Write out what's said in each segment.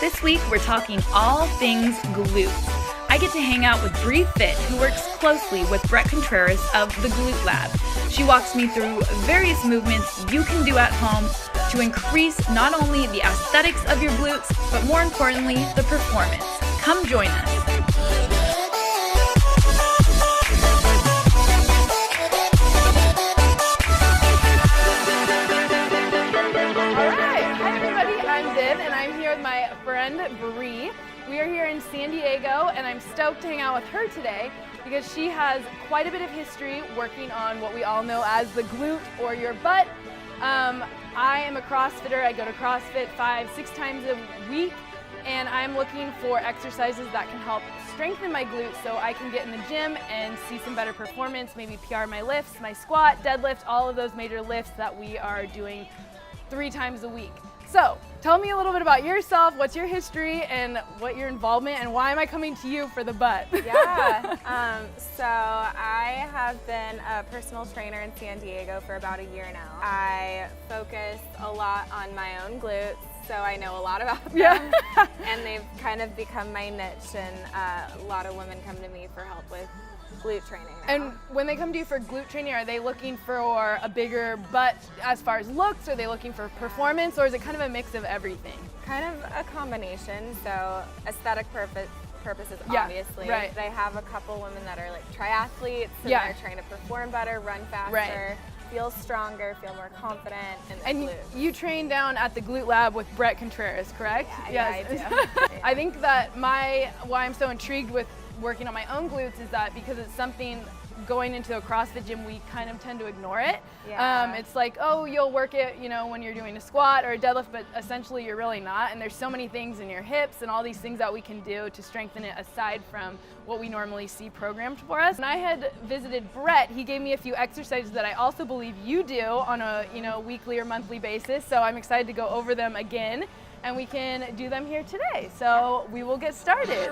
This week we're talking all things glutes. I get to hang out with Bri Fit, who works closely with Bret Contreras of the Glute Lab. She walks me through various movements you can do at home to increase not only the aesthetics of your glutes, but more importantly, the performance. Come join us. My friend Bri. We are here in San Diego and I'm stoked to hang out with her today because she has quite a bit of history working on what we all know as the glute or your butt. I am a CrossFitter. I go to CrossFit 5-6 times a week and I'm looking for exercises that can help strengthen my glutes so I can get in the gym and see some better performance, maybe PR my lifts, my squat, deadlift, all of those major lifts that we are doing 3 times a week. So, tell me a little bit about yourself, what's your history, and what your involvement, and why am I coming to you for the butt? Yeah, so I have been a personal trainer in San Diego for about a year now. I focus a lot on my own glutes, so I know a lot about them, and they've kind of become my niche, and a lot of women come to me for help with glute training now. And when they come to you for glute training, are they looking for a bigger butt as far as looks? Are they looking for performance, or is it kind of a mix of everything? Kind of a combination. So aesthetic purposes, obviously. Right. I have a couple women that are like triathletes, and they're trying to perform better, run faster, feel stronger, feel more confident in the glutes. You train down at the Glute Lab with Bret Contreras, correct? Yeah, I do. I think that why I'm so intrigued with working on my own glutes is that because it's something going into a CrossFit gym, we kind of tend to ignore it. Yeah. It's like, oh, you'll work it, when you're doing a squat or a deadlift, but essentially you're really not. And there's so many things in your hips and all these things that we can do to strengthen it aside from what we normally see programmed for us. When I had visited Bret, he gave me a few exercises that I also believe you do on a weekly or monthly basis. So I'm excited to go over them again, and we can do them here today. So we will get started.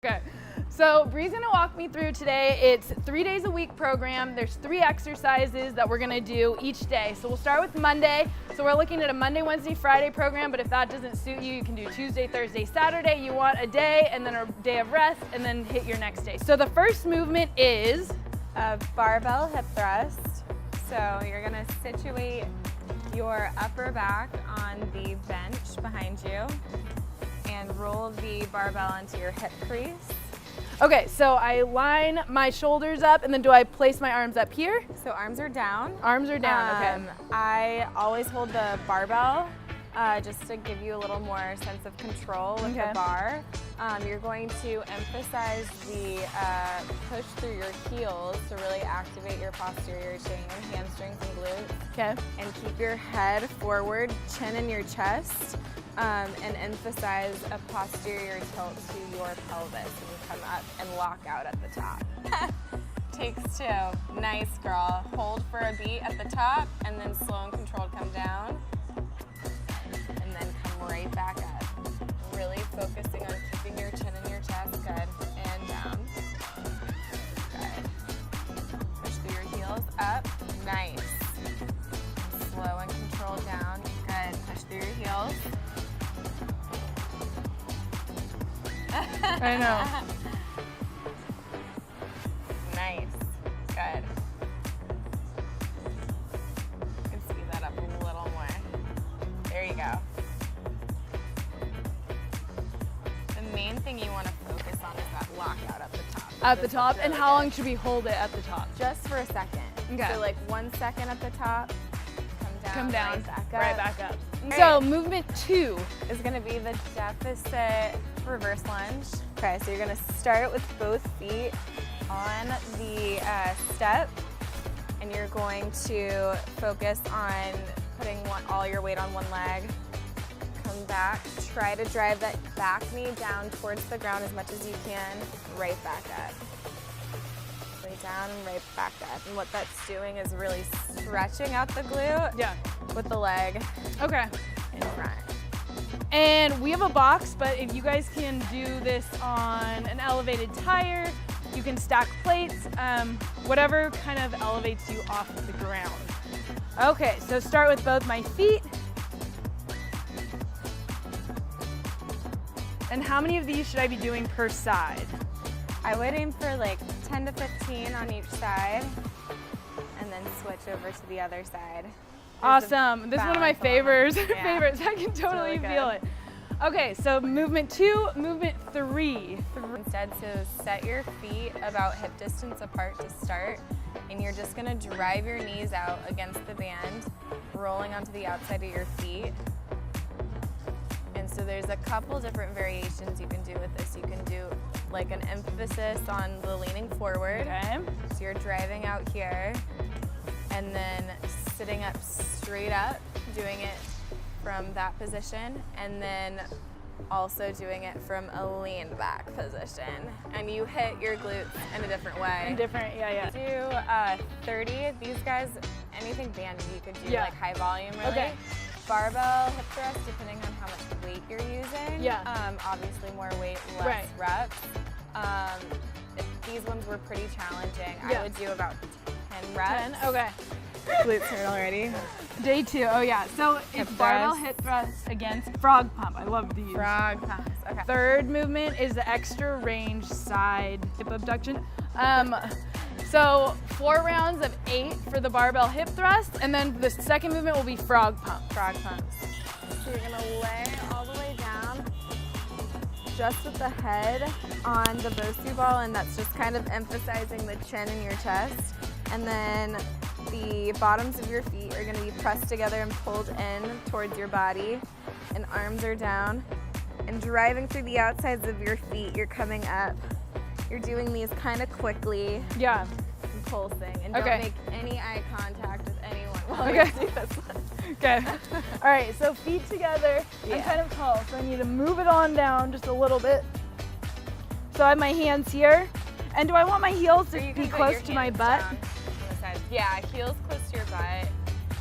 Okay, so Bri's gonna walk me through today. It's 3 days a week program. There's 3 exercises that we're gonna do each day. So we'll start with Monday. So we're looking at a Monday, Wednesday, Friday program, but if that doesn't suit you, you can do Tuesday, Thursday, Saturday. You want a day and then a day of rest and then hit your next day. So the first movement is a barbell hip thrust. So you're gonna situate your upper back on the bench behind you and roll the barbell into your hip crease. Okay, so I line my shoulders up and then do I place my arms up here? So arms are down. Arms are down, okay. I always hold the barbell just to give you a little more sense of control with the bar. You're going to emphasize the push through your heels to really activate your posterior chain, hamstrings and glutes. Okay. And keep your head forward, chin in your chest, and emphasize a posterior tilt to your pelvis when you come up and lock out at the top. Takes 2. Nice, girl. Hold for a beat at the top, and then slow and controlled come down. And then come right back up. Really focusing on keeping your chin in your chest. Good. And down. Good. Push through your heels. Up. Nice. Slow and controlled down. Good. Push through your heels. I know. Nice. Good. You can speed that up a little more. There you go. The main thing you want to focus on is that lockout at the top. At the top? And how long should we hold it at the top? Just for a second. Okay. So like 1 second at the top, come down, right back up. So movement 2 is going to be the deficit reverse lunge. Okay, so you're going to start with both feet on the step, and you're going to focus on putting all your weight on one leg. Come back, try to drive that back knee down towards the ground as much as you can, right back up. Right down and right back up. And what that's doing is really stretching out the glute with the leg in front. And we have a box, but if you guys can do this on an elevated tire, you can stack plates, whatever kind of elevates you off of the ground. Okay, so start with both my feet. And how many of these should I be doing per side? I would aim for like 10 to 15 on each side and then switch over to the other side. Awesome. This is one of my favorites. Yeah. Favorites. I can totally feel it. Okay, so movement 2, movement 3. Instead, so set your feet about hip distance apart to start, and you're just gonna drive your knees out against the band, rolling onto the outside of your feet. And so there's a couple different variations you can do with this. You can do like an emphasis on the leaning forward. Okay. So you're driving out here, and then sitting up straight up, doing it from that position, and then also doing it from a lean back position. And you hit your glutes in a different way. Do 30. These guys, anything banded, you could do like high volume really. Okay. Barbell hip thrust, depending on how much weight you're using. Yeah. Obviously more weight, less reps. These ones were pretty challenging. I would do about 10 reps. 10? Okay. Glutes hurt already. Day 2, oh yeah. So it's barbell hip thrust against frog pump. I love these. Frog pumps, okay. Third movement is the extra range side hip abduction. So 4 rounds of 8 for the barbell hip thrust, and then the second movement will be frog pump. Frog pumps. So you're gonna lay all the way down, just with the head on the Bosu ball, and that's just kind of emphasizing the chin in your chest. And then the bottoms of your feet are gonna be pressed together and pulled in towards your body, and arms are down. And driving through the outsides of your feet, you're coming up. You're doing these kind of quickly. Yeah. And pulsing. And don't make any eye contact with anyone while you do this one. Okay. All right, so feet together. I'm kind of tall, so I need to move it on down just a little bit. So I have my hands here. And do I want my heels to be close to my butt? Yeah, heels close to your butt,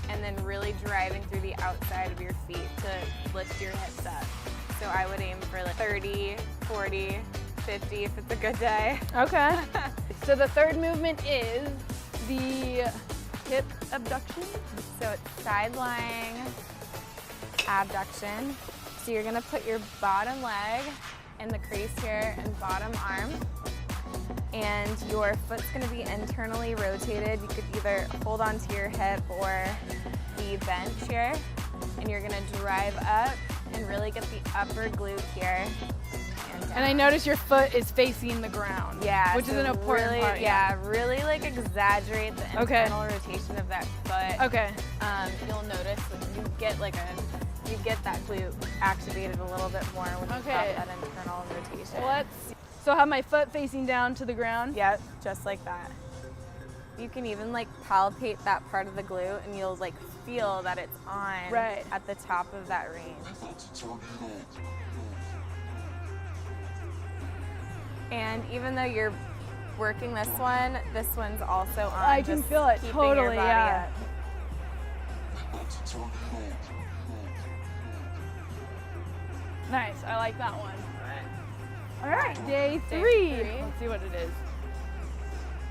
and then really driving through the outside of your feet to lift your hips up. So I would aim for like 30, 40, 50 if it's a good day. Okay. So the third movement is the hip abduction. So it's side lying abduction. So you're gonna put your bottom leg in the crease here and bottom arm. And your foot's gonna be internally rotated. You could either hold onto your hip or the bench here. And you're gonna drive up and really get the upper glute here. And I notice your foot is facing the ground. Yeah. Which is an important part. Yeah, really like exaggerate the internal rotation of that foot. Okay. You'll notice you get you get that glute activated a little bit more when you have that internal rotation. Let's see. So I have my foot facing down to the ground? Yep, just like that. You can even like palpate that part of the glute, and you'll like feel that it's on at the top of that range. And even though you're working this one's also on. I can feel it totally, up. Nice, I like that one. All right, day 3. Let's see what it is.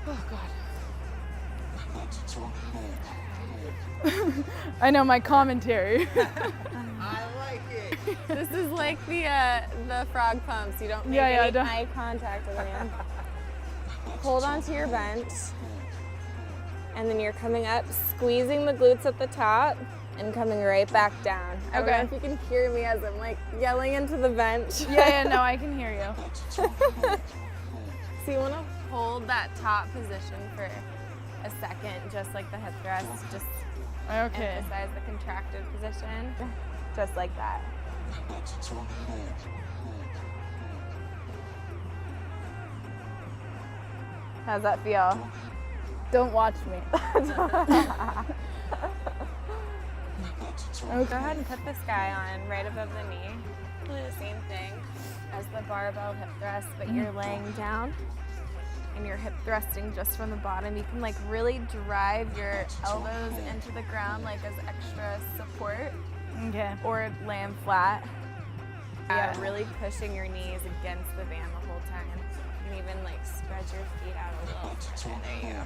Oh God. I know my commentary. I like it. This is like the frog pumps. You don't make any eye contact with anyone. Hold onto your bench, and then you're coming up, squeezing the glutes at the top, and coming right back down. I don't know if you can hear me as I'm like yelling into the bench. Yeah, no, I can hear you. So you want to hold that top position for a second, just like the hip thrust. Just emphasize the contracted position, just like that. How's that feel? Don't watch me. Go ahead and put this guy on right above the knee. Do the same thing as the barbell hip thrust, but you're laying down and you're hip thrusting just from the bottom. You can like really drive your elbows into the ground like as extra support. Okay. Or lay them flat. Yeah, really pushing your knees against the band the whole time. You can even like spread your feet out a little. There you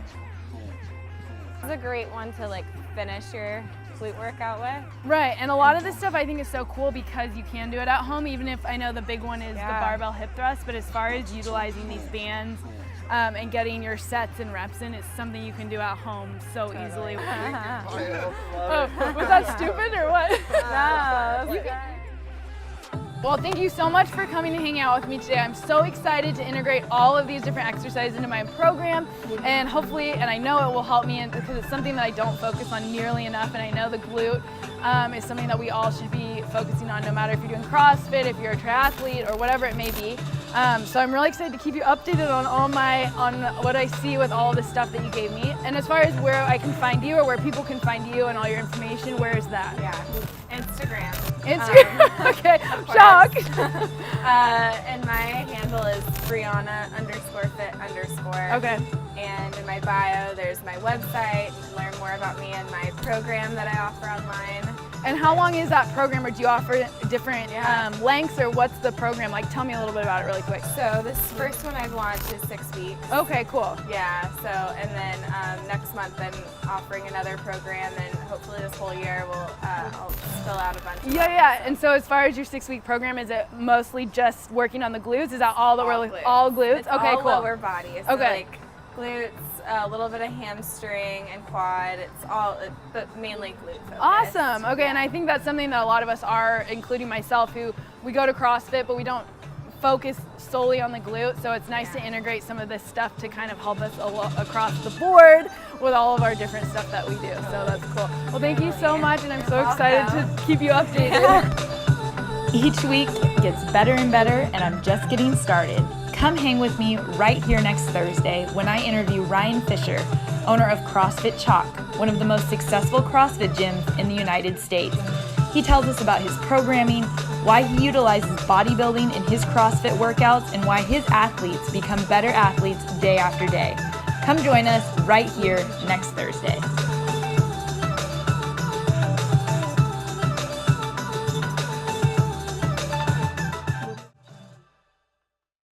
go. It's a great one to like finish your glute workout with. Right, and a lot of this stuff I think is so cool because you can do it at home, even if I know the big one is the barbell hip thrust, but as far as utilizing these bands and getting your sets and reps in, it's something you can do at home so easily. Oh, was that stupid or what? No. Well, thank you so much for coming to hang out with me today. I'm so excited to integrate all of these different exercises into my program, and hopefully, and I know it will help me because it's something that I don't focus on nearly enough, and I know the glute is something that we all should be focusing on, no matter if you're doing CrossFit, if you're a triathlete, or whatever it may be. So I'm really excited to keep you updated on what I see with all the stuff that you gave me. And as far as where I can find you or where people can find you and all your information, where is that? Yeah, Instagram. Okay, shock. And my handle is Brianna_fit_. Okay. And in my bio, there's my website. You can learn more about me and my program that I offer online. And how long is that program, or do you offer different lengths, or what's the program like? Tell me a little bit about it really quick. So this first one I've launched is 6 weeks. Okay, cool. Yeah, so, and then next month I'm offering another program, and hopefully this whole year I'll fill out a bunch of Yeah. And so as far as your 6-week program, is it mostly just working on the glutes? Is that all that all glutes? It's okay, all cool. lower body. So Okay. like glutes, a little bit of hamstring and quad. It's all, but mainly glute focused. Awesome. Okay, and I think that's something that a lot of us are, including myself, who we go to CrossFit, but we don't focus solely on the glute. So it's nice to integrate some of this stuff to kind of help us across the board with all of our different stuff that we do. So that's cool. Well, thank you so much, and I'm so excited to keep you updated. Each week gets better and better, and I'm just getting started. Come hang with me right here next Thursday when I interview Ryan Fisher, owner of CrossFit Chalk, one of the most successful CrossFit gyms in the United States. He tells us about his programming, why he utilizes bodybuilding in his CrossFit workouts, and why his athletes become better athletes day after day. Come join us right here next Thursday.